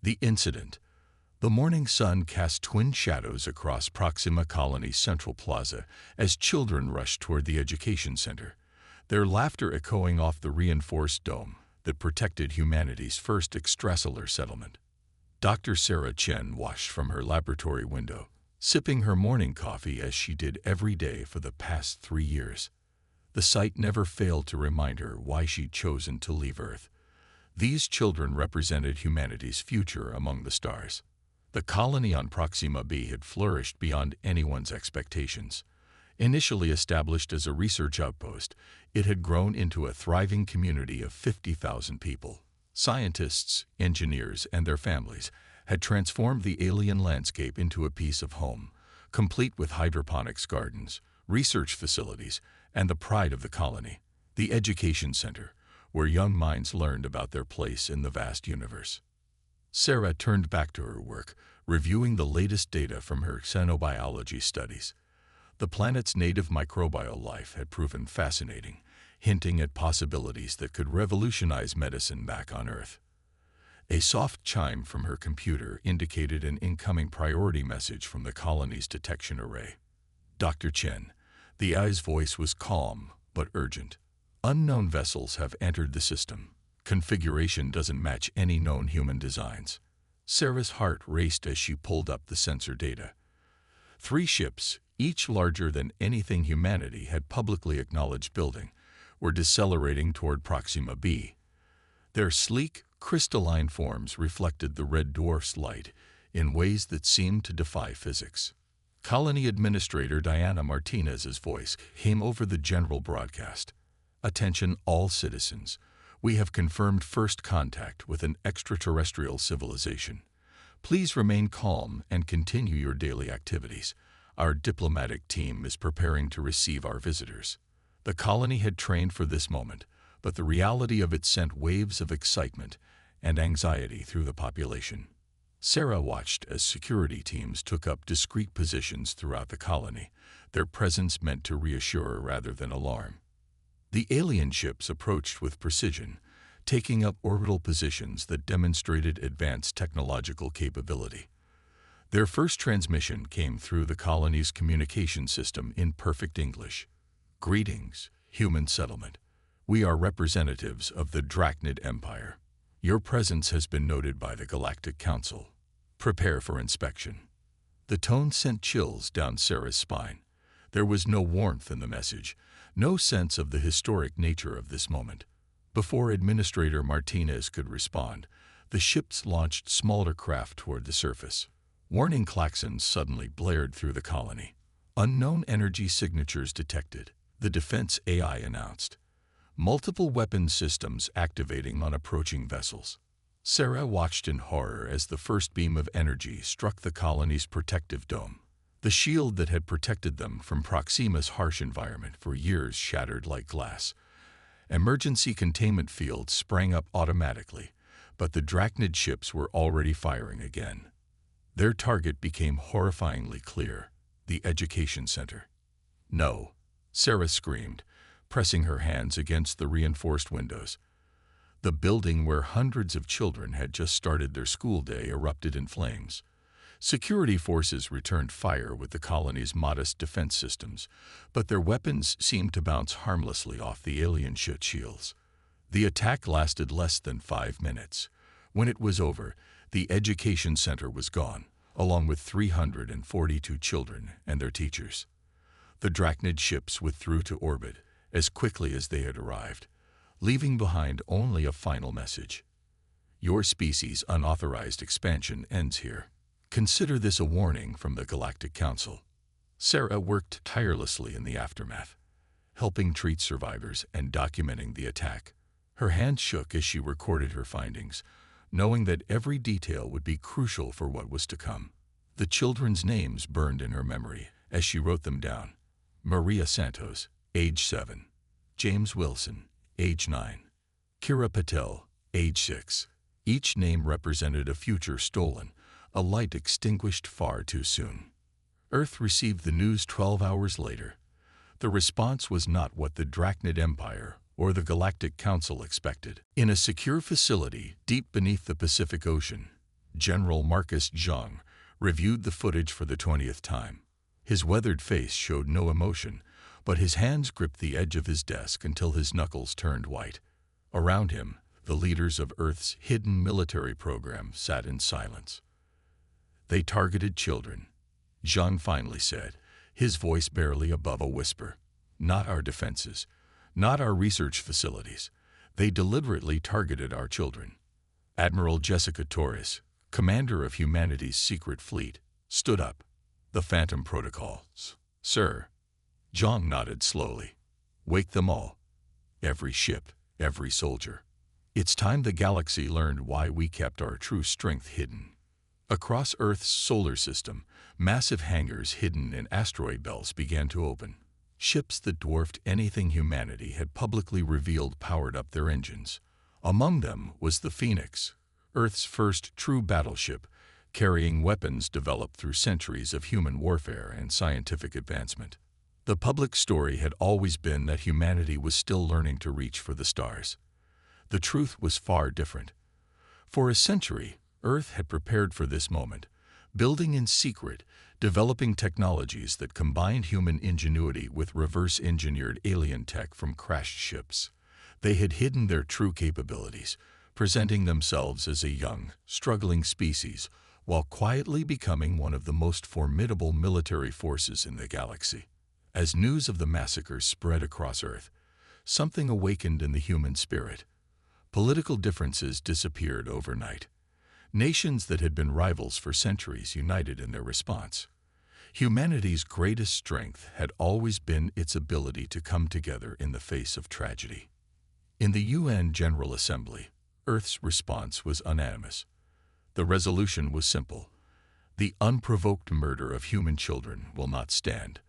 The incident. The morning sun cast twin shadows across Proxima Colony's central plaza as children rushed toward the education center, their laughter echoing off the reinforced dome that protected humanity's first extrasolar settlement. Dr. Sarah Chen watched from her laboratory window, sipping her morning coffee as she did every day for the past 3 years. The sight never failed to remind her why she'd chosen to leave Earth. These children represented humanity's future among the stars. The colony on Proxima b had flourished beyond anyone's expectations. Initially established as a research outpost, it had grown into a thriving community of 50,000 people. Scientists, engineers, and their families had transformed the alien landscape into a piece of home, complete with hydroponics gardens, research facilities, and the pride of the colony, the education center, where young minds learned about their place in the vast universe. Sarah turned back to her work, reviewing the latest data from her xenobiology studies. The planet's native microbial life had proven fascinating, hinting at possibilities that could revolutionize medicine back on Earth. A soft chime from her computer indicated an incoming priority message from the colony's detection array. Dr. Chen. The AI's voice was calm but urgent. Unknown vessels have entered the system. Configuration doesn't match any known human designs. Sarah's heart raced as she pulled up the sensor data. 3 ships, each larger than anything humanity had publicly acknowledged building, were decelerating toward Proxima b. Their sleek, crystalline forms reflected the red dwarf's light in ways that seemed to defy physics. Colony Administrator Diana Martinez's voice came over the general broadcast. Attention all citizens. We have confirmed first contact with an extraterrestrial civilization. Please remain calm and continue your daily activities. Our diplomatic team is preparing to receive our visitors. The colony had trained for this moment, but the reality of it sent waves of excitement and anxiety through the population. Sarah watched as security teams took up discreet positions throughout the colony, their presence meant to reassure rather than alarm. The alien ships approached with precision, taking up orbital positions that demonstrated advanced technological capability. Their first transmission came through the colony's communication system in perfect English. Greetings, human settlement. We are representatives of the Drachnid Empire. Your presence has been noted by the Galactic Council. Prepare for inspection. The tone sent chills down Sarah's spine. There was no warmth in the message, no sense of the historic nature of this moment. Before Administrator Martinez could respond, the ships launched smaller craft toward the surface. Warning klaxons suddenly blared through the colony. Unknown energy signatures detected, the defense AI announced. Multiple weapon systems activating on approaching vessels. Sarah watched in horror as the first beam of energy struck the colony's protective dome. The shield that had protected them from Proxima's harsh environment for years shattered like glass. Emergency containment fields sprang up automatically, but the Drachnid ships were already firing again. Their target became horrifyingly clear, the education center. No, Sarah screamed, pressing her hands against the reinforced windows. The building where hundreds of children had just started their school day erupted in flames. Security forces returned fire with the colony's modest defense systems, but their weapons seemed to bounce harmlessly off the alien ship shields. The attack lasted less than 5 minutes. When it was over, the education center was gone, along with 342 children and their teachers. The Drachnid ships withdrew to orbit as quickly as they had arrived, leaving behind only a final message. Your species' unauthorized expansion ends here. Consider this a warning from the Galactic Council. Sarah worked tirelessly in the aftermath, helping treat survivors and documenting the attack. Her hands shook as she recorded her findings, knowing that every detail would be crucial for what was to come. The children's names burned in her memory as she wrote them down. Maria Santos, age 7. James Wilson, age 9. Kira Patel, age 6. Each name represented a future stolen, a light extinguished far too soon. Earth received the news 12 hours later. The response was not what the Drachnid Empire or the Galactic Council expected. In a secure facility deep beneath the Pacific Ocean, General Marcus Zhang reviewed the footage for the 20th time. His weathered face showed no emotion, but his hands gripped the edge of his desk until his knuckles turned white. Around him, the leaders of Earth's hidden military program sat in silence. They targeted children, Zhang finally said, his voice barely above a whisper. Not our defenses, not our research facilities. They deliberately targeted our children. Admiral Jessica Torres, commander of humanity's secret fleet, stood up. The Phantom Protocols. Sir. Zhang nodded slowly. Wake them all. Every ship, every soldier. It's time the galaxy learned why we kept our true strength hidden. Across Earth's solar system, massive hangars hidden in asteroid belts began to open. Ships that dwarfed anything humanity had publicly revealed powered up their engines. Among them was the Phoenix, Earth's first true battleship, carrying weapons developed through centuries of human warfare and scientific advancement. The public story had always been that humanity was still learning to reach for the stars. The truth was far different. For a century, Earth had prepared for this moment, building in secret, developing technologies that combined human ingenuity with reverse-engineered alien tech from crashed ships. They had hidden their true capabilities, presenting themselves as a young, struggling species, while quietly becoming one of the most formidable military forces in the galaxy. As news of the massacre spread across Earth, something awakened in the human spirit. Political differences disappeared overnight. Nations that had been rivals for centuries united in their response. Humanity's greatest strength had always been its ability to come together in the face of tragedy. In the UN General Assembly, Earth's response was unanimous. The resolution was simple. The unprovoked murder of human children will not stand.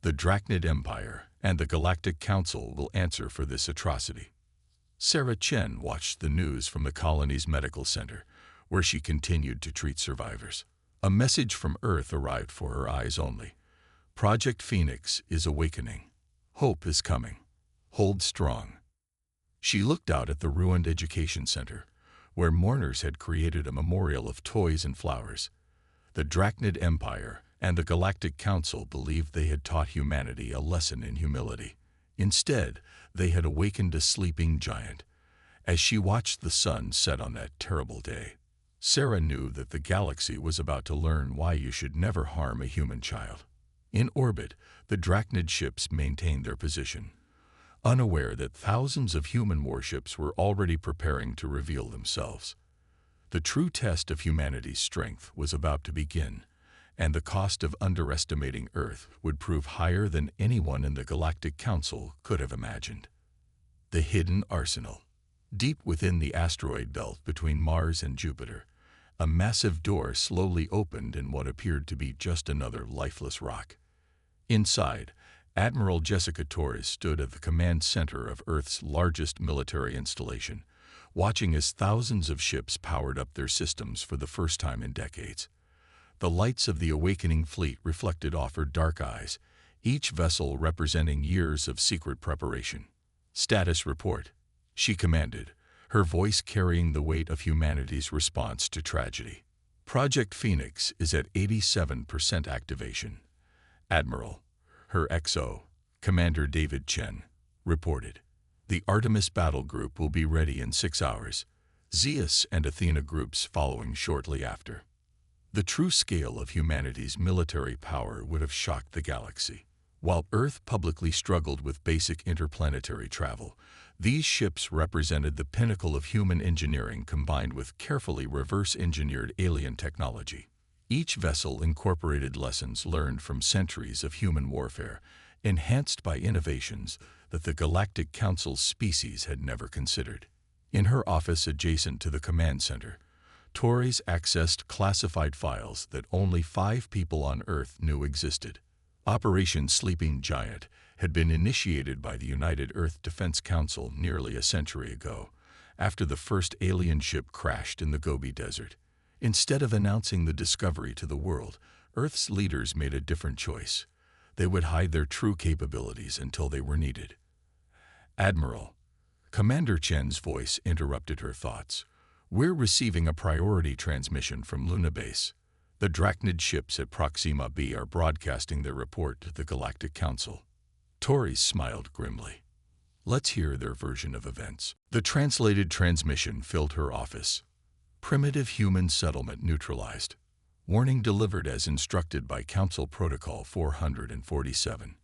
The Drachnid Empire and the Galactic Council will answer for this atrocity. Sarah Chen watched the news from the colony's medical center, where she continued to treat survivors. A message from Earth arrived for her eyes only. Project Phoenix is awakening. Hope is coming. Hold strong. She looked out at the ruined education center, where mourners had created a memorial of toys and flowers. The Drachnid Empire and the Galactic Council believed they had taught humanity a lesson in humility. Instead, they had awakened a sleeping giant. As she watched the sun set on that terrible day, Sarah knew that the galaxy was about to learn why you should never harm a human child. In orbit, the Drachnid ships maintained their position, unaware that thousands of human warships were already preparing to reveal themselves. The true test of humanity's strength was about to begin, and the cost of underestimating Earth would prove higher than anyone in the Galactic Council could have imagined. The hidden arsenal. Deep within the asteroid belt between Mars and Jupiter, a massive door slowly opened in what appeared to be just another lifeless rock. Inside, Admiral Jessica Torres stood at the command center of Earth's largest military installation, watching as thousands of ships powered up their systems for the first time in decades. The lights of the awakening fleet reflected off her dark eyes, each vessel representing years of secret preparation. Status report, she commanded, her voice carrying the weight of humanity's response to tragedy. Project Phoenix is at 87% activation. Admiral, her XO, Commander David Chen, reported. The Artemis battle group will be ready in 6 hours, Zeus and Athena groups following shortly after. The true scale of humanity's military power would have shocked the galaxy. While Earth publicly struggled with basic interplanetary travel, these ships represented the pinnacle of human engineering combined with carefully reverse-engineered alien technology. Each vessel incorporated lessons learned from centuries of human warfare, enhanced by innovations that the Galactic Council's species had never considered. In her office adjacent to the command center, Torres accessed classified files that only 5 people on Earth knew existed. Operation Sleeping Giant had been initiated by the United Earth Defense Council nearly a century ago, after the first alien ship crashed in the Gobi Desert. Instead of announcing the discovery to the world, Earth's leaders made a different choice. They would hide their true capabilities until they were needed. Admiral, Commander Chen's voice interrupted her thoughts. We're receiving a priority transmission from Luna Base. The Drachnid ships at Proxima B are broadcasting their report to the Galactic Council. Torres smiled grimly. Let's hear their version of events. The translated transmission filled her office. Primitive human settlement neutralized. Warning delivered as instructed by Council Protocol 447.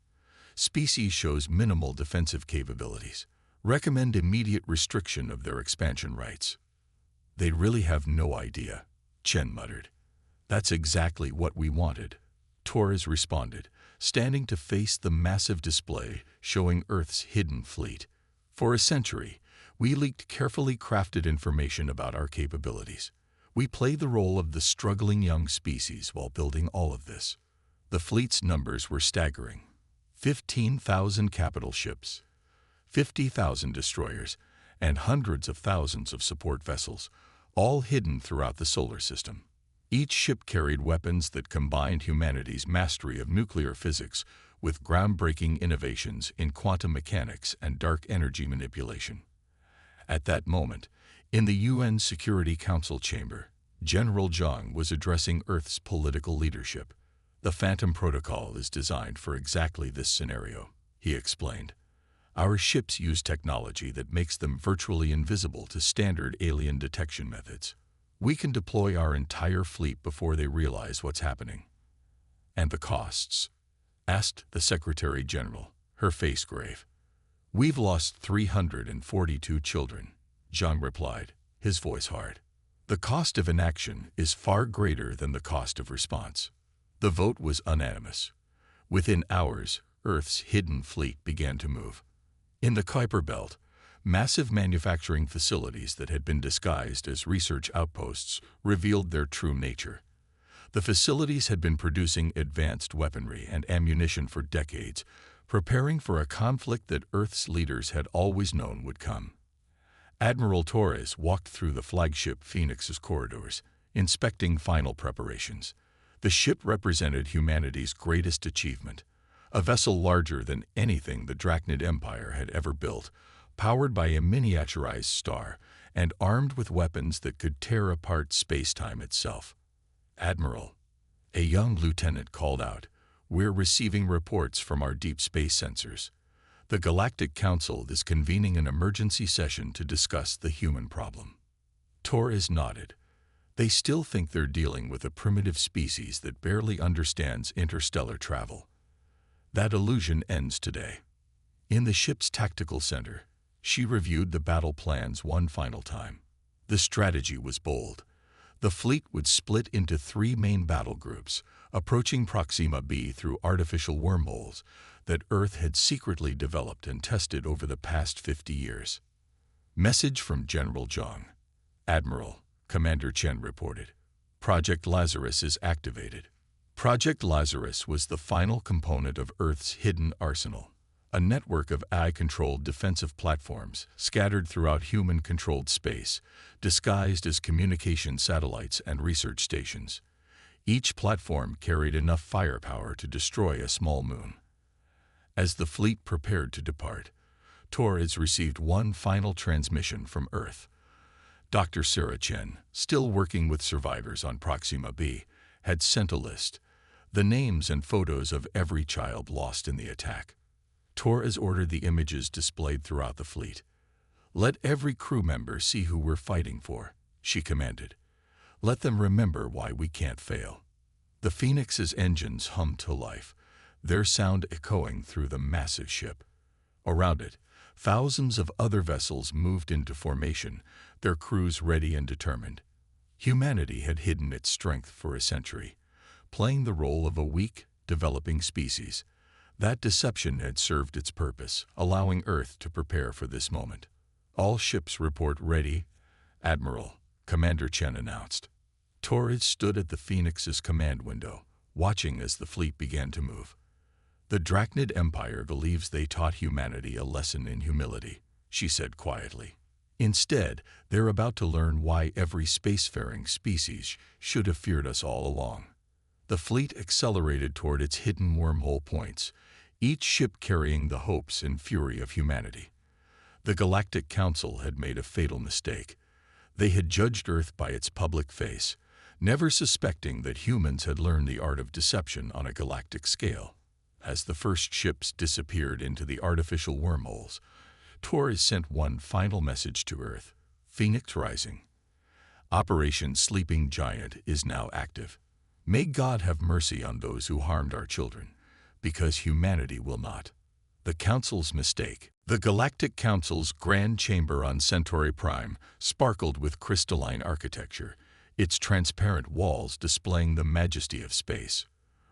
Species shows minimal defensive capabilities. Recommend immediate restriction of their expansion rights. They really have no idea, Chen muttered. That's exactly what we wanted, Torres responded, standing to face the massive display showing Earth's hidden fleet. For a century, we leaked carefully crafted information about our capabilities. We played the role of the struggling young species while building all of this. The fleet's numbers were staggering. 15,000 capital ships, 50,000 destroyers, and hundreds of thousands of support vessels, all hidden throughout the solar system. Each ship carried weapons that combined humanity's mastery of nuclear physics with groundbreaking innovations in quantum mechanics and dark energy manipulation. At that moment, in the UN Security Council chamber, General Zhang was addressing Earth's political leadership. The Phantom Protocol is designed for exactly this scenario, he explained. Our ships use technology that makes them virtually invisible to standard alien detection methods. We can deploy our entire fleet before they realize what's happening. And the costs? Asked the Secretary General, her face grave. We've lost 342 children, Zhang replied, his voice hard. The cost of inaction is far greater than the cost of response. The vote was unanimous. Within hours, Earth's hidden fleet began to move. In the Kuiper Belt, massive manufacturing facilities that had been disguised as research outposts revealed their true nature. The facilities had been producing advanced weaponry and ammunition for decades, preparing for a conflict that Earth's leaders had always known would come. Admiral Torres walked through the flagship Phoenix's corridors, inspecting final preparations. The ship represented humanity's greatest achievement, a vessel larger than anything the Drachnid Empire had ever built, powered by a miniaturized star and armed with weapons that could tear apart space-time itself. Admiral, a young lieutenant called out, we're receiving reports from our deep space sensors. The Galactic Council is convening an emergency session to discuss the human problem. Torres nodded. They still think they're dealing with a primitive species that barely understands interstellar travel. That illusion ends today. In the ship's tactical center, she reviewed the battle plans one final time. The strategy was bold. The fleet would split into 3 main battle groups, approaching Proxima B through artificial wormholes that Earth had secretly developed and tested over the past 50 years. Message from General Zhang. Admiral, Commander Chen reported. Project Lazarus is activated. Project Lazarus was the final component of Earth's hidden arsenal, a network of AI-controlled defensive platforms scattered throughout human-controlled space, disguised as communication satellites and research stations. Each platform carried enough firepower to destroy a small moon. As the fleet prepared to depart, Torres received one final transmission from Earth. Dr. Sarah Chen, still working with survivors on Proxima B, had sent a list, the names and photos of every child lost in the attack. Torres ordered the images displayed throughout the fleet. Let every crew member see who we're fighting for, she commanded. Let them remember why we can't fail. The Phoenix's engines hummed to life, their sound echoing through the massive ship. Around it, thousands of other vessels moved into formation, their crews ready and determined. Humanity had hidden its strength for a century, playing the role of a weak, developing species. That deception had served its purpose, allowing Earth to prepare for this moment. All ships report ready, Admiral, Commander Chen announced. Torres stood at the Phoenix's command window, watching as the fleet began to move. The Drachnid Empire believes they taught humanity a lesson in humility, she said quietly. Instead, they're about to learn why every spacefaring species should have feared us all along. The fleet accelerated toward its hidden wormhole points, each ship carrying the hopes and fury of humanity. The Galactic Council had made a fatal mistake. They had judged Earth by its public face, never suspecting that humans had learned the art of deception on a galactic scale. As the first ships disappeared into the artificial wormholes, Torres sent one final message to Earth: Phoenix Rising. Operation Sleeping Giant is now active. May God have mercy on those who harmed our children, because humanity will not. The Council's mistake. The Galactic Council's grand chamber on Centauri Prime sparkled with crystalline architecture, its transparent walls displaying the majesty of space.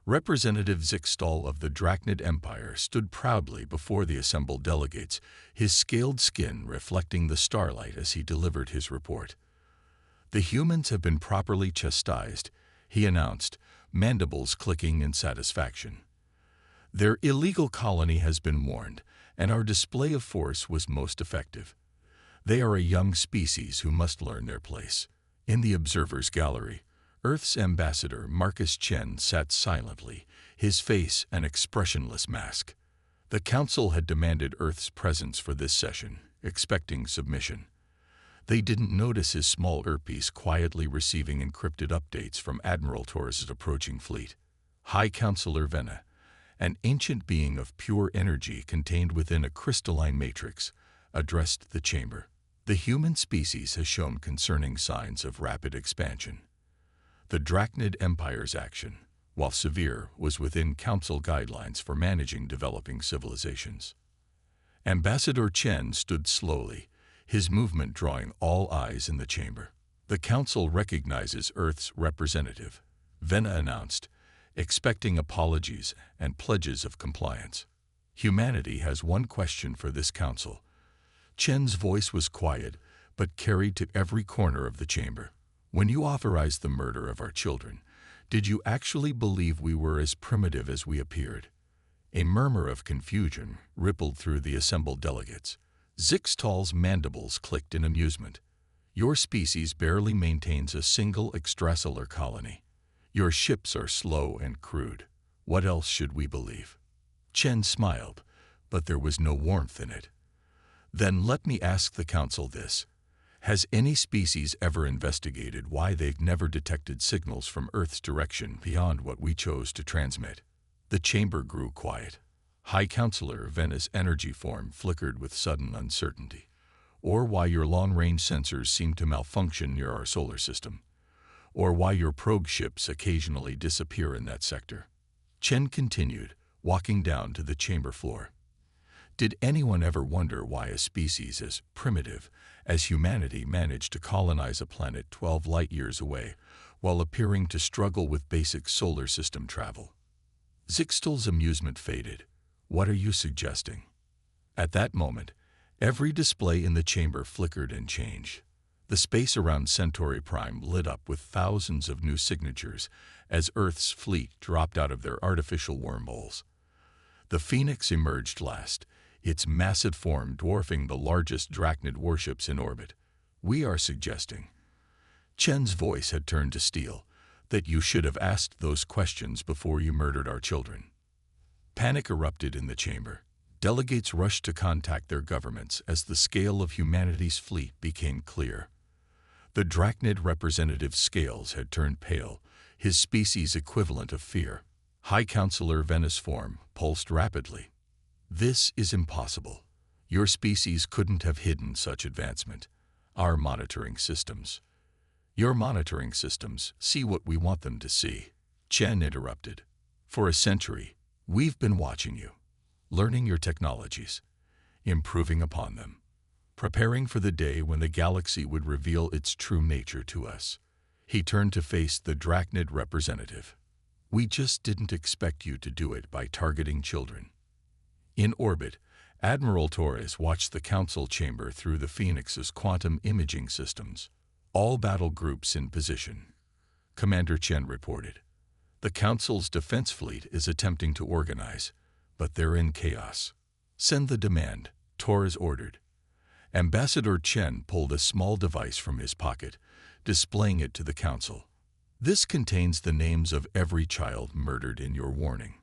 Representative Zixtal of the Drachnid Empire stood proudly before the assembled delegates, his scaled skin reflecting the starlight as he delivered his report. "The humans have been properly chastised," he announced, mandibles clicking in satisfaction. "Their illegal colony has been warned, and our display of force was most effective. They are a young species who must learn their place." In the observer's gallery, Earth's ambassador Marcus Chen sat silently, his face an expressionless mask. The Council had demanded Earth's presence for this session, expecting submission. They didn't notice his small earpiece quietly receiving encrypted updates from Admiral Torres' approaching fleet. High Counselor Venna, an ancient being of pure energy contained within a crystalline matrix, addressed the chamber. "The human species has shown concerning signs of rapid expansion. The Drachnid Empire's action, while severe, was within Council guidelines for managing developing civilizations." Ambassador Chen stood slowly, his movement drawing all eyes in the chamber. "The Council recognizes Earth's representative," Venna announced, expecting apologies and pledges of compliance. "Humanity has one question for this Council." Chen's voice was quiet, but carried to every corner of the chamber. "When you authorized the murder of our children, did you actually believe we were as primitive as we appeared?" A murmur of confusion rippled through the assembled delegates. Zixtal's mandibles clicked in amusement. "Your species barely maintains a single extrasolar colony. Your ships are slow and crude. What else should we believe?" Chen smiled, but there was no warmth in it. "Then let me ask the Council this. Has any species ever investigated why they've never detected signals from Earth's direction beyond what we chose to transmit?" The chamber grew quiet. High Counselor Venna's energy form flickered with sudden uncertainty. "Or why your long-range sensors seem to malfunction near our solar system. Or why your probe ships occasionally disappear in that sector." Chen continued, walking down to the chamber floor. "Did anyone ever wonder why a species as primitive as humanity managed to colonize a planet 12 light-years away while appearing to struggle with basic solar system travel?" Zixtal's amusement faded. "What are you suggesting?" At that moment, every display in the chamber flickered and changed. The space around Centauri Prime lit up with thousands of new signatures as Earth's fleet dropped out of their artificial wormholes. The Phoenix emerged last, its massive form dwarfing the largest Drachnid warships in orbit. "We are suggesting," Chen's voice had turned to steel, "that you should have asked those questions before you murdered our children." Panic erupted in the chamber. Delegates rushed to contact their governments as the scale of humanity's fleet became clear. The Drachnid representative's scales had turned pale, his species equivalent of fear. High Counselor Venna's form pulsed rapidly. "This is impossible. Your species couldn't have hidden such advancement. Our monitoring systems." "Your monitoring systems see what we want them to see," Chen interrupted. "For a century, we've been watching you, learning your technologies, improving upon them, preparing for the day when the galaxy would reveal its true nature to us." He turned to face the Drachnid representative. "We just didn't expect you to do it by targeting children." In orbit, Admiral Torres watched the Council chamber through the Phoenix's quantum imaging systems. "All battle groups in position," Commander Chen reported. "The Council's defense fleet is attempting to organize, but they're in chaos." "Send the demand," Torres ordered. Ambassador Chen pulled a small device from his pocket, displaying it to the Council. "This contains the names of every child murdered in your warning.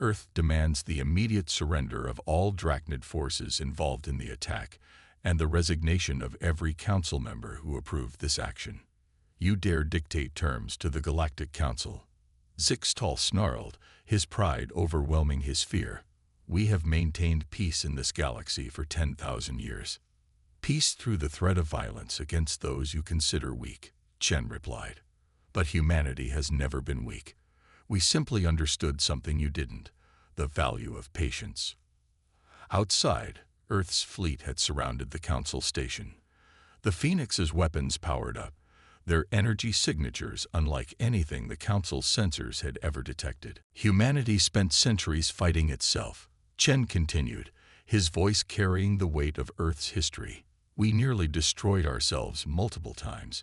Earth demands the immediate surrender of all Drachnid forces involved in the attack and the resignation of every council member who approved this action. You dare dictate terms to the Galactic Council? Zixtal snarled, his pride overwhelming his fear. We have maintained peace in this galaxy for 10,000 years. Peace through the threat of violence against those you consider weak, Chen replied. But humanity has never been weak. We simply understood something you didn't, the value of patience. Outside, Earth's fleet had surrounded the Council station. The Phoenix's weapons powered up, their energy signatures unlike anything the Council's sensors had ever detected. Humanity spent centuries fighting itself, Chen continued, his voice carrying the weight of Earth's history. We nearly destroyed ourselves multiple times,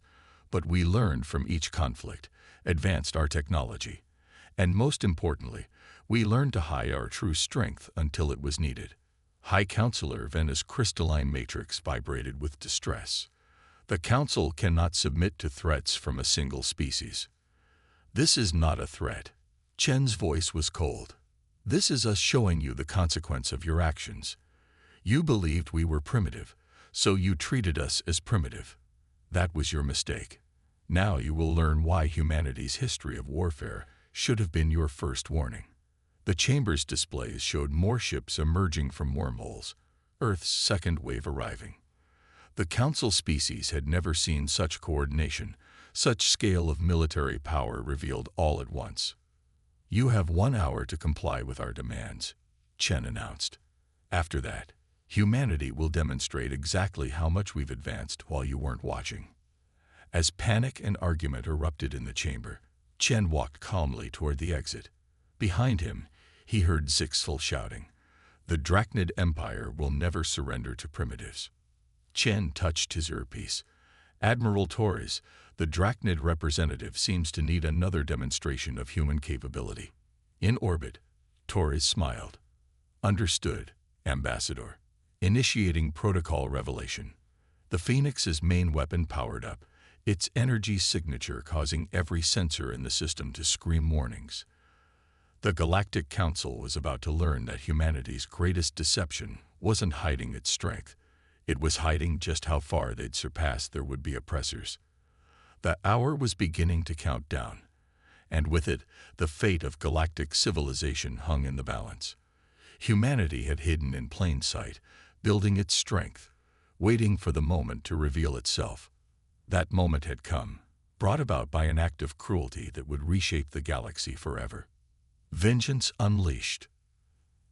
but we learned from each conflict, advanced our technology, and most importantly, we learned to hide our true strength until it was needed. High Counselor Venna's crystalline matrix vibrated with distress. The Council cannot submit to threats from a single species. This is not a threat. Chen's voice was cold. This is us showing you the consequence of your actions. You believed we were primitive, so you treated us as primitive. That was your mistake. Now you will learn why humanity's history of warfare should have been your first warning. The chamber's displays showed more ships emerging from wormholes, Earth's second wave arriving. The Council species had never seen such coordination, such scale of military power revealed all at once. You have 1 hour to comply with our demands, Chen announced. After that, humanity will demonstrate exactly how much we've advanced while you weren't watching. As panic and argument erupted in the chamber, Chen walked calmly toward the exit. Behind him, he heard Zixtal shouting, "The Drachnid Empire will never surrender to primitives." Chen touched his earpiece. "Admiral Torres, the Drachnid representative seems to need another demonstration of human capability." In orbit, Torres smiled. "Understood, Ambassador." Initiating protocol revelation. The Phoenix's main weapon powered up, its energy signature causing every sensor in the system to scream warnings. The Galactic Council was about to learn that humanity's greatest deception wasn't hiding its strength. It was hiding just how far they'd surpassed their would-be oppressors. The hour was beginning to count down, and with it, the fate of galactic civilization hung in the balance. Humanity had hidden in plain sight, building its strength, waiting for the moment to reveal itself. That moment had come, brought about by an act of cruelty that would reshape the galaxy forever. Vengeance unleashed.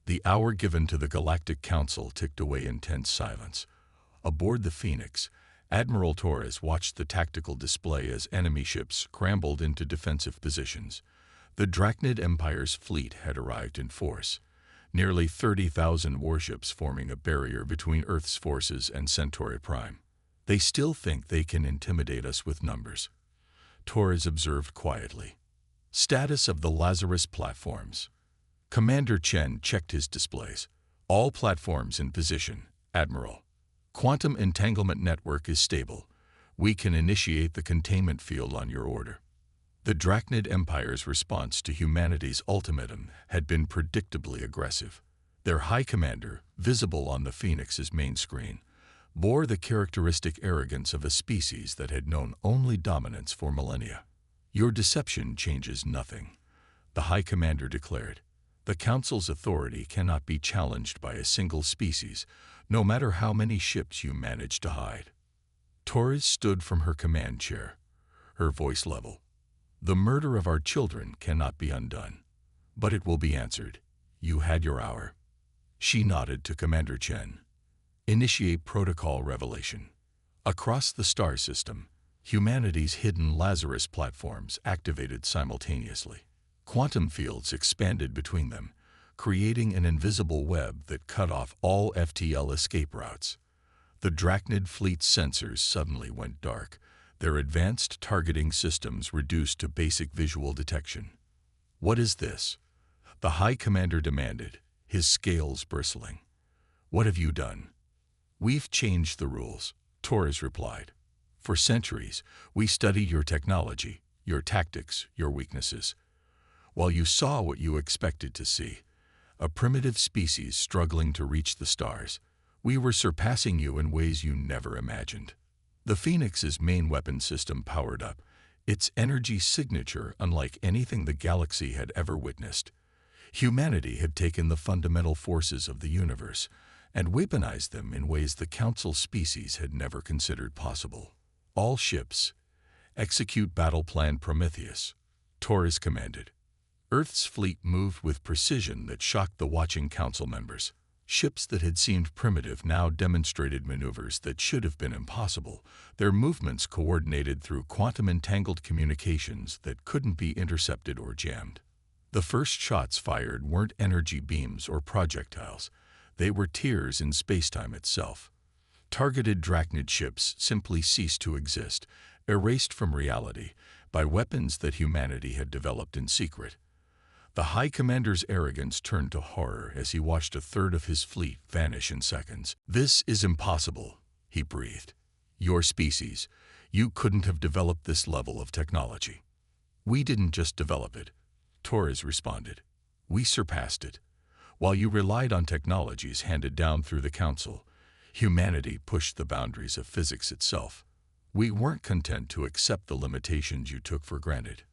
The hour given to the Galactic Council ticked away in tense silence. Aboard the Phoenix, Admiral Torres watched the tactical display as enemy ships scrambled into defensive positions. The Drachnid Empire's fleet had arrived in force, nearly 30,000 warships forming a barrier between Earth's forces and Centauri Prime. They still think they can intimidate us with numbers, Torres observed quietly. Status of the Lazarus platforms. Commander Chen checked his displays. All platforms in position, Admiral. Quantum entanglement network is stable. We can initiate the containment field on your order. The Drachnid Empire's response to humanity's ultimatum had been predictably aggressive. Their High Commander, visible on the Phoenix's main screen, bore the characteristic arrogance of a species that had known only dominance for millennia. Your deception changes nothing, the High Commander declared. The Council's authority cannot be challenged by a single species, no matter how many ships you manage to hide. Torres stood from her command chair, her voice level. The murder of our children cannot be undone, but it will be answered. You had your hour. She nodded to Commander Chen. Initiate protocol revelation. Across the star system, humanity's hidden Lazarus platforms activated simultaneously. Quantum fields expanded between them, creating an invisible web that cut off all FTL escape routes. The Drachnid fleet's sensors suddenly went dark, their advanced targeting systems reduced to basic visual detection. What is this? The High Commander demanded, his scales bristling. What have you done? We've changed the rules, Torres replied. For centuries, we studied your technology, your tactics, your weaknesses. While you saw what you expected to see, a primitive species struggling to reach the stars, We were surpassing you in ways you never imagined. The Phoenix's main weapon system powered up, its energy signature unlike anything the galaxy had ever witnessed. Humanity had taken the fundamental forces of the universe and weaponized them in ways the Council species had never considered possible. All ships, execute Battle Plan Prometheus, Taurus commanded. Earth's fleet moved with precision that shocked the watching Council members. Ships that had seemed primitive now demonstrated maneuvers that should have been impossible, their movements coordinated through quantum-entangled communications that couldn't be intercepted or jammed. The first shots fired weren't energy beams or projectiles. They were tears in spacetime itself. Targeted Drachnid ships simply ceased to exist, erased from reality by weapons that humanity had developed in secret. The High Commander's arrogance turned to horror as he watched a third of his fleet vanish in seconds. "This is impossible," he breathed. "Your species, you couldn't have developed this level of technology." "We didn't just develop it," Torres responded. "We surpassed it. While you relied on technologies handed down through the Council, humanity pushed the boundaries of physics itself. We weren't content to accept the limitations you took for granted."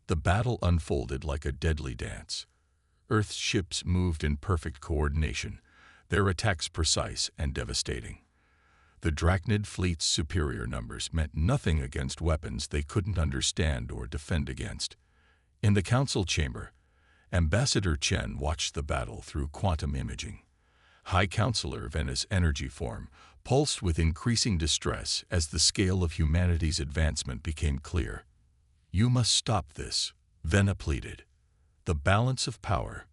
The battle unfolded like a deadly dance. Earth's ships moved in perfect coordination, their attacks precise and devastating. The Drachnid fleet's superior numbers meant nothing against weapons they couldn't understand or defend against. In the Council chamber, Ambassador Chen watched the battle through quantum imaging. High Counselor Venus' energy form pulsed with increasing distress as the scale of humanity's advancement became clear. "You must stop this," Vena pleaded. "The balance of power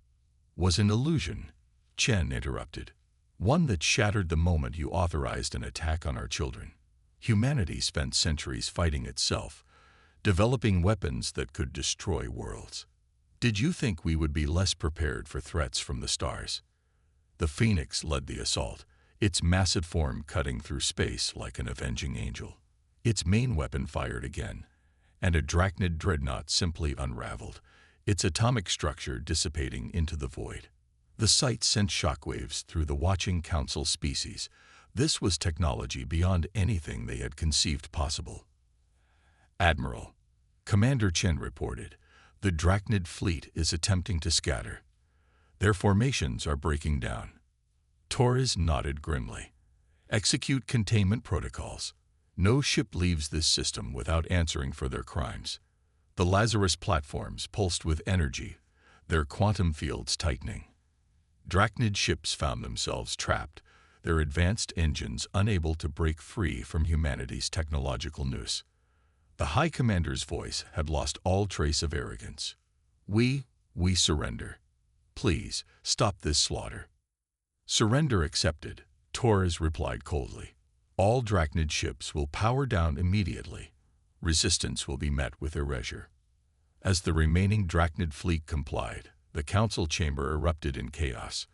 was an illusion," Chen interrupted. "One that shattered the moment you authorized an attack on our children. Humanity spent centuries fighting itself, developing weapons that could destroy worlds. Did you think we would be less prepared for threats from the stars?" The Phoenix led the assault, its massive form cutting through space like an avenging angel. Its main weapon fired again, and a Drachnid dreadnought simply unraveled, its atomic structure dissipating into the void. The sight sent shockwaves through the watching Council species. This was technology beyond anything they had conceived possible. "Admiral," Commander Chen reported, "the Drachnid fleet is attempting to scatter. Their formations are breaking down." Torres nodded grimly. "Execute containment protocols. No ship leaves this system without answering for their crimes." The Lazarus platforms pulsed with energy, their quantum fields tightening. Drachnid ships found themselves trapped, their advanced engines unable to break free from humanity's technological noose. The High Commander's voice had lost all trace of arrogance. We surrender. Please, stop this slaughter." "Surrender accepted," Torres replied coldly. "All Drachnid ships will power down immediately. Resistance will be met with erasure." As the remaining Drachnid fleet complied, the Council chamber erupted in chaos.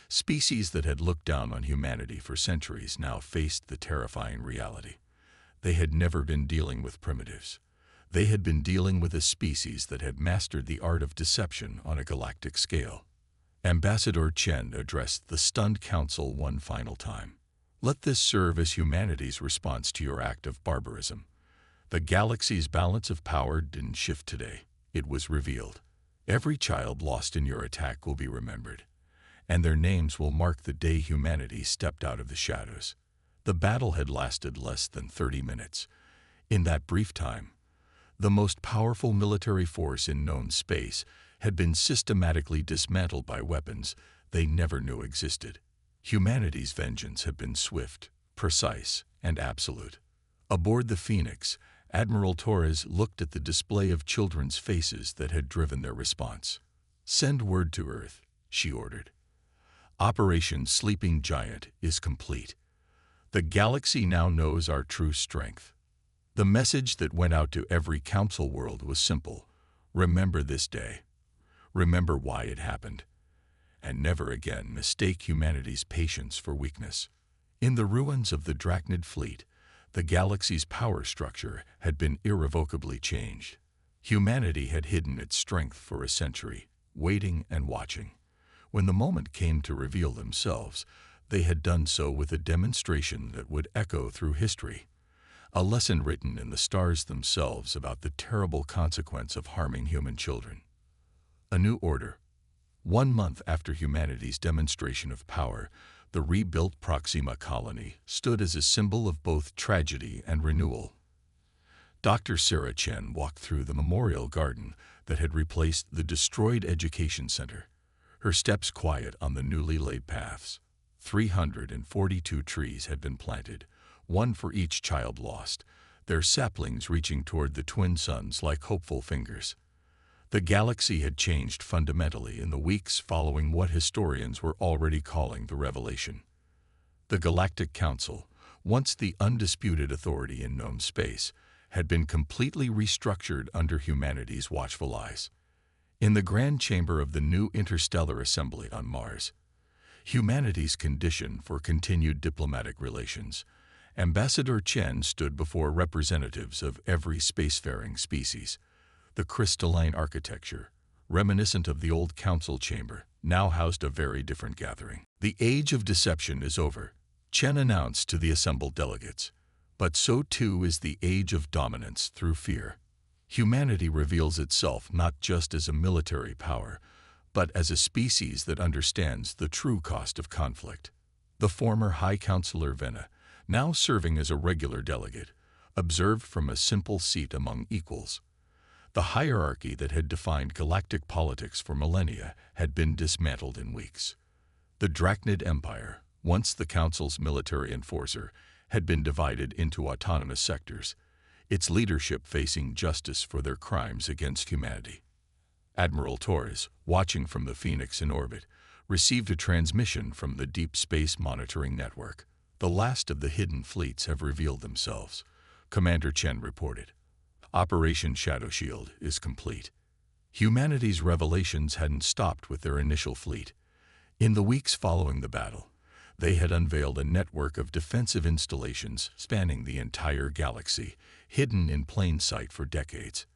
Species that had looked down on humanity for centuries now faced the terrifying reality. They had never been dealing with primitives. They had been dealing with a species that had mastered the art of deception on a galactic scale. Ambassador Chen addressed the stunned Council one final time. "Let this serve as humanity's response to your act of barbarism. The galaxy's balance of power didn't shift today. It was revealed. Every child lost in your attack will be remembered, and their names will mark the day humanity stepped out of the shadows." The battle had lasted less than 30 minutes. In that brief time, the most powerful military force in known space had been systematically dismantled by weapons they never knew existed. Humanity's vengeance had been swift, precise, and absolute. Aboard the Phoenix, Admiral Torres looked at the display of children's faces that had driven their response. "Send word to Earth," she ordered. "Operation Sleeping Giant is complete. The galaxy now knows our true strength." The message that went out to every Council world was simple. Remember this day. Remember why it happened. And never again mistake humanity's patience for weakness. In the ruins of the Drachnid fleet, the galaxy's power structure had been irrevocably changed. Humanity had hidden its strength for a century, waiting and watching. When the moment came to reveal themselves, They had done so with a demonstration that would echo through history, a lesson written in the stars themselves about the terrible consequence of harming human children. A new order. 1 month after humanity's demonstration of power, the rebuilt Proxima colony stood as a symbol of both tragedy and renewal. Dr. Sarah Chen walked through the memorial garden that had replaced the destroyed education center, her steps quiet on the newly laid paths. 342 trees had been planted, one for each child lost, their saplings reaching toward the twin suns like hopeful fingers. The galaxy had changed fundamentally in the weeks following what historians were already calling the revelation. The Galactic Council, once the undisputed authority in known space, had been completely restructured under humanity's watchful eyes. In the grand chamber of the new interstellar assembly on Mars, humanity's condition for continued diplomatic relations, Ambassador Chen stood before representatives of every spacefaring species. The crystalline architecture, reminiscent of the old council chamber, now housed a very different gathering. The age of deception is over, Chen announced to the assembled delegates. But so too is the age of dominance through fear. Humanity reveals itself not just as a military power, but as a species that understands the true cost of conflict. The former High Counselor Venna, now serving as a regular delegate, observed from a simple seat among equals. The hierarchy that had defined galactic politics for millennia had been dismantled in weeks. The Drachnid Empire, once the Council's military enforcer, had been divided into autonomous sectors, its leadership facing justice for their crimes against humanity. Admiral Torres, watching from the Phoenix in orbit, received a transmission from the Deep Space Monitoring Network. The last of the hidden fleets have revealed themselves, Commander Chen reported. Operation Shadow Shield is complete. Humanity's revelations hadn't stopped with their initial fleet. In the weeks following the battle, they had unveiled a network of defensive installations spanning the entire galaxy, hidden in plain sight for decades.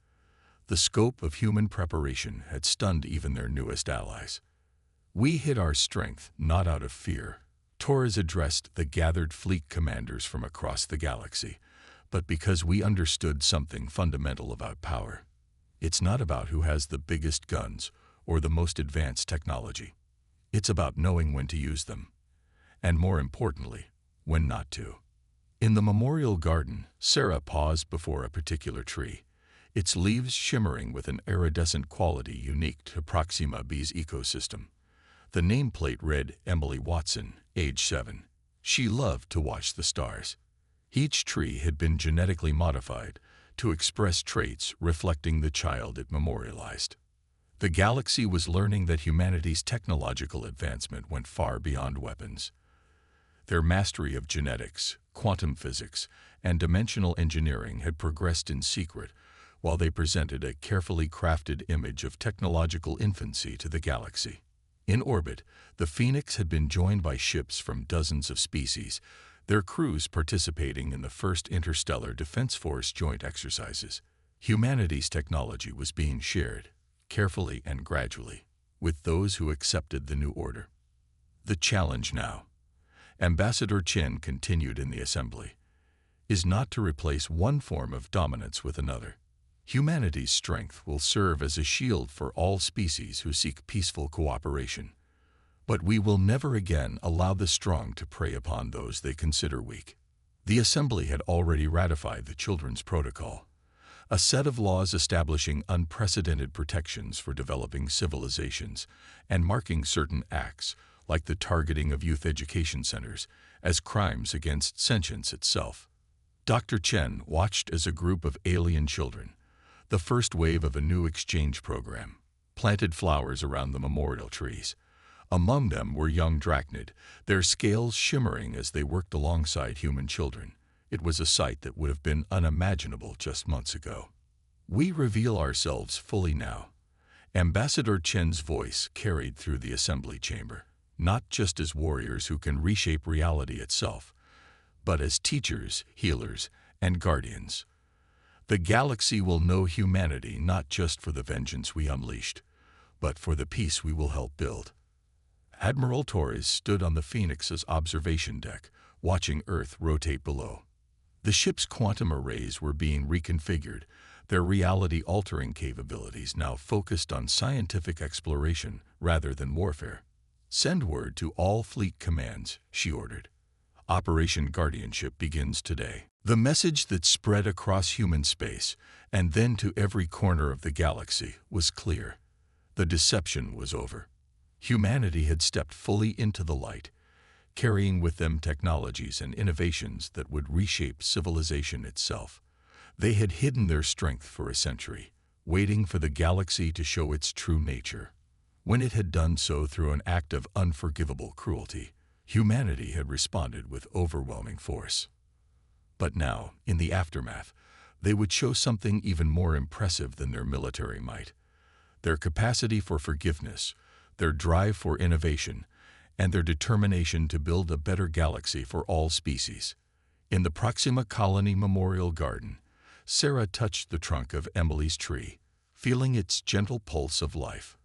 The scope of human preparation had stunned even their newest allies. "We hid our strength not out of fear," Torres addressed the gathered fleet commanders from across the galaxy, "but because we understood something fundamental about power. It's not about who has the biggest guns or the most advanced technology. It's about knowing when to use them, and more importantly, when not to." In the memorial garden, Sarah paused before a particular tree, its leaves shimmering with an iridescent quality unique to Proxima B's ecosystem. The nameplate read Emily Watson, age 7. She loved to watch the stars. Each tree had been genetically modified to express traits reflecting the child it memorialized. The galaxy was learning that humanity's technological advancement went far beyond weapons. Their mastery of genetics, quantum physics, and dimensional engineering had progressed in secret, while they presented a carefully crafted image of technological infancy to the galaxy. In orbit, the Phoenix had been joined by ships from dozens of species, their crews participating in the first Interstellar Defense Force joint exercises. Humanity's technology was being shared, carefully and gradually, with those who accepted the new order. The challenge now, Ambassador Chen continued in the assembly, is not to replace one form of dominance with another. Humanity's strength will serve as a shield for all species who seek peaceful cooperation. But we will never again allow the strong to prey upon those they consider weak. The Assembly had already ratified the Children's Protocol, a set of laws establishing unprecedented protections for developing civilizations and marking certain acts, like the targeting of youth education centers, as crimes against sentience itself. Dr. Chen watched as a group of alien children, the first wave of a new exchange program, planted flowers around the memorial trees. Among them were young Drachnid, their scales shimmering as they worked alongside human children. It was a sight that would have been unimaginable just months ago. "We reveal ourselves fully now." Ambassador Chen's voice carried through the assembly chamber, not just as warriors who can reshape reality itself, but as teachers, healers, and guardians. The galaxy will know humanity not just for the vengeance we unleashed, but for the peace we will help build. Admiral Torres stood on the Phoenix's observation deck, watching Earth rotate below. The ship's quantum arrays were being reconfigured, their reality-altering capabilities now focused on scientific exploration rather than warfare. "Send word to all fleet commands," she ordered. "Operation Guardianship begins today." The message that spread across human space, and then to every corner of the galaxy, was clear. The deception was over. Humanity had stepped fully into the light, carrying with them technologies and innovations that would reshape civilization itself. They had hidden their strength for a century, waiting for the galaxy to show its true nature. When it had done so through an act of unforgivable cruelty, humanity had responded with overwhelming force. But now, in the aftermath, they would show something even more impressive than their military might. Their capacity for forgiveness, their drive for innovation, and their determination to build a better galaxy for all species. In the Proxima Colony Memorial Garden, Sarah touched the trunk of Emily's tree, feeling its gentle pulse of life.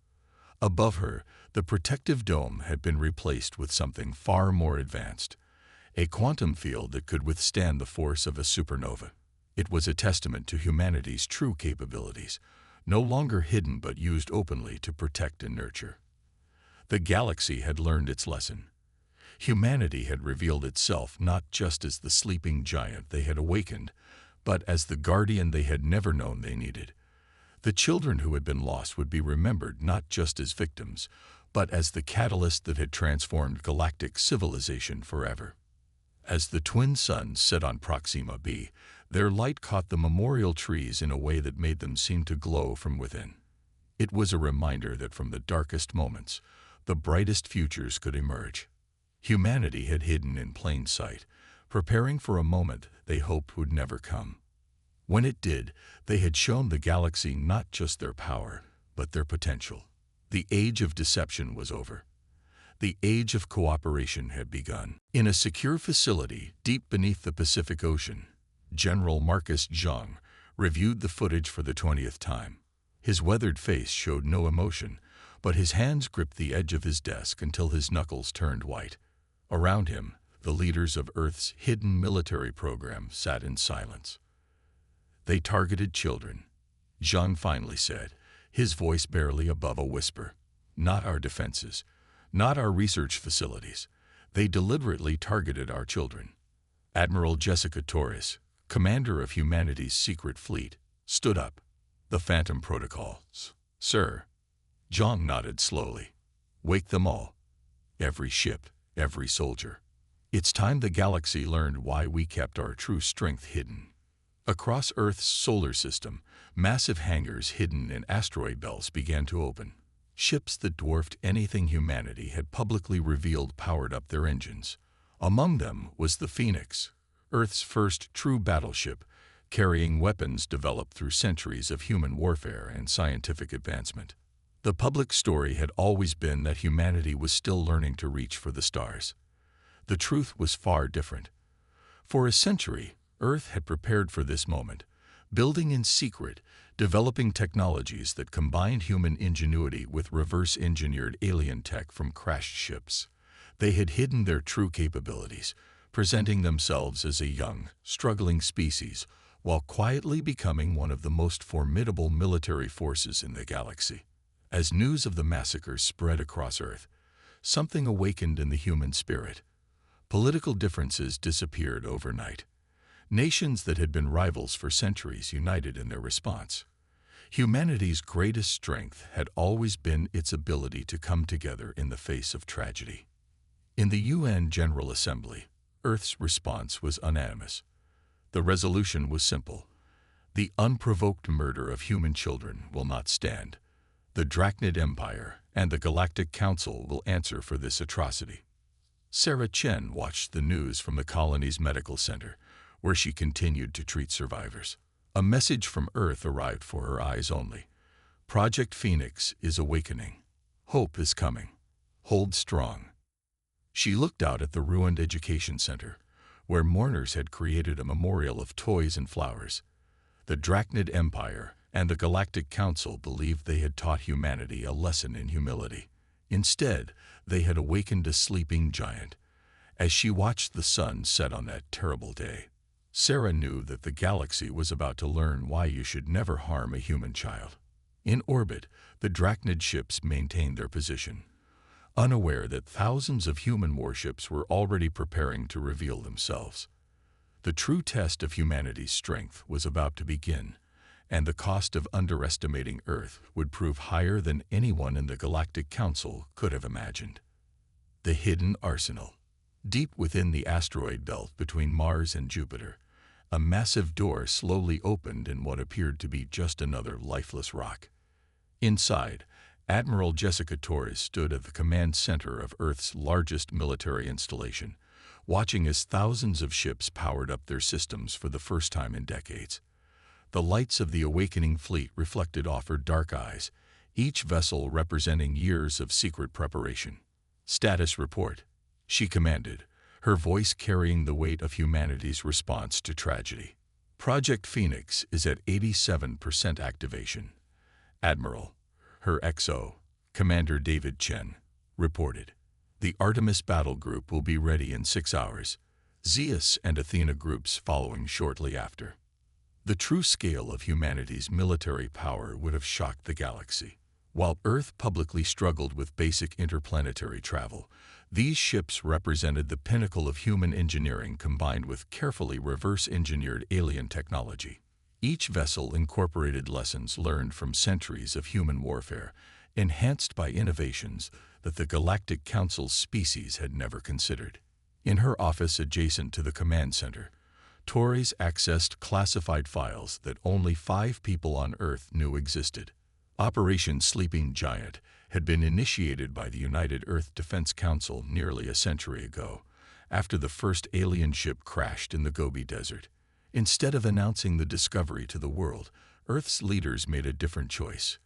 Above her, the protective dome had been replaced with something far more advanced, a quantum field that could withstand the force of a supernova. It was a testament to humanity's true capabilities, no longer hidden but used openly to protect and nurture. The galaxy had learned its lesson. Humanity had revealed itself not just as the sleeping giant they had awakened, but as the guardian they had never known they needed. The children who had been lost would be remembered not just as victims, but as the catalyst that had transformed galactic civilization forever. As the twin suns set on Proxima b, their light caught the memorial trees in a way that made them seem to glow from within. It was a reminder that from the darkest moments, the brightest futures could emerge. Humanity had hidden in plain sight, preparing for a moment they hoped would never come. When it did, they had shown the galaxy not just their power, but their potential. The age of deception was over. The age of cooperation had begun. In a secure facility deep beneath the Pacific Ocean, General Marcus Zhang reviewed the footage for the 20th time. His weathered face showed no emotion, but his hands gripped the edge of his desk until his knuckles turned white. Around him, the leaders of Earth's hidden military program sat in silence. "They targeted children," Zhang finally said, his voice barely above a whisper. "Not our defenses. Not our research facilities. They deliberately targeted our children." Admiral Jessica Torres, commander of humanity's secret fleet, stood up. "The Phantom Protocols, sir." Zhang nodded slowly. "Wake them all. Every ship, every soldier. It's time the galaxy learned why we kept our true strength hidden." Across Earth's solar system, massive hangars hidden in asteroid belts began to open. Ships that dwarfed anything humanity had publicly revealed powered up their engines. Among them was the Phoenix, Earth's first true battleship, carrying weapons developed through centuries of human warfare and scientific advancement. The public story had always been that humanity was still learning to reach for the stars. The truth was far different. For a century, Earth had prepared for this moment, building in secret, developing technologies that combined human ingenuity with reverse-engineered alien tech from crashed ships. They had hidden their true capabilities, presenting themselves as a young, struggling species, while quietly becoming one of the most formidable military forces in the galaxy. As news of the massacres spread across Earth, something awakened in the human spirit. Political differences disappeared overnight. Nations that had been rivals for centuries united in their response. Humanity's greatest strength had always been its ability to come together in the face of tragedy. In the UN General Assembly, Earth's response was unanimous. The resolution was simple. The unprovoked murder of human children will not stand. The Drachnid Empire and the Galactic Council will answer for this atrocity. Sarah Chen watched the news from the colony's medical center, where she continued to treat survivors. A message from Earth arrived for her eyes only. Project Phoenix is awakening. Hope is coming. Hold strong. She looked out at the ruined education center, where mourners had created a memorial of toys and flowers. The Drachnid Empire and the Galactic Council believed they had taught humanity a lesson in humility. Instead, they had awakened a sleeping giant. As she watched the sun set on that terrible day, Sarah knew that the galaxy was about to learn why you should never harm a human child. In orbit, the Drachnid ships maintained their position, unaware that thousands of human warships were already preparing to reveal themselves. The true test of humanity's strength was about to begin, and the cost of underestimating Earth would prove higher than anyone in the Galactic Council could have imagined. The hidden arsenal. Deep within the asteroid belt between Mars and Jupiter, a massive door slowly opened in what appeared to be just another lifeless rock. Inside, Admiral Jessica Torres stood at the command center of Earth's largest military installation, watching as thousands of ships powered up their systems for the first time in decades. The lights of the awakening fleet reflected off her dark eyes, each vessel representing years of secret preparation. "Status report," she commanded, her voice carrying the weight of humanity's response to tragedy. "Project Phoenix is at 87% activation." Admiral, her XO, Commander David Chen, reported. "The Artemis battle group will be ready in 6 hours, Zeus and Athena groups following shortly after." The true scale of humanity's military power would have shocked the galaxy. While Earth publicly struggled with basic interplanetary travel, these ships represented the pinnacle of human engineering combined with carefully reverse-engineered alien technology. Each vessel incorporated lessons learned from centuries of human warfare, enhanced by innovations that the Galactic Council's species had never considered. In her office adjacent to the command center, Torres accessed classified files that only 5 people on Earth knew existed. Operation Sleeping Giant had been initiated by the United Earth Defense Council nearly a century ago, after the first alien ship crashed in the Gobi Desert. Instead of announcing the discovery to the world, Earth's leaders made a different choice.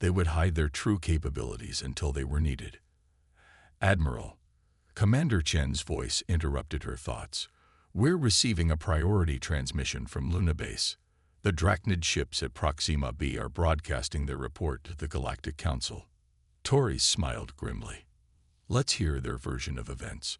They would hide their true capabilities until they were needed. "Admiral," Commander Chen's voice interrupted her thoughts. "We're receiving a priority transmission from Luna Base. The Drachnid ships at Proxima B are broadcasting their report to the Galactic Council." Torres smiled grimly. "Let's hear their version of events."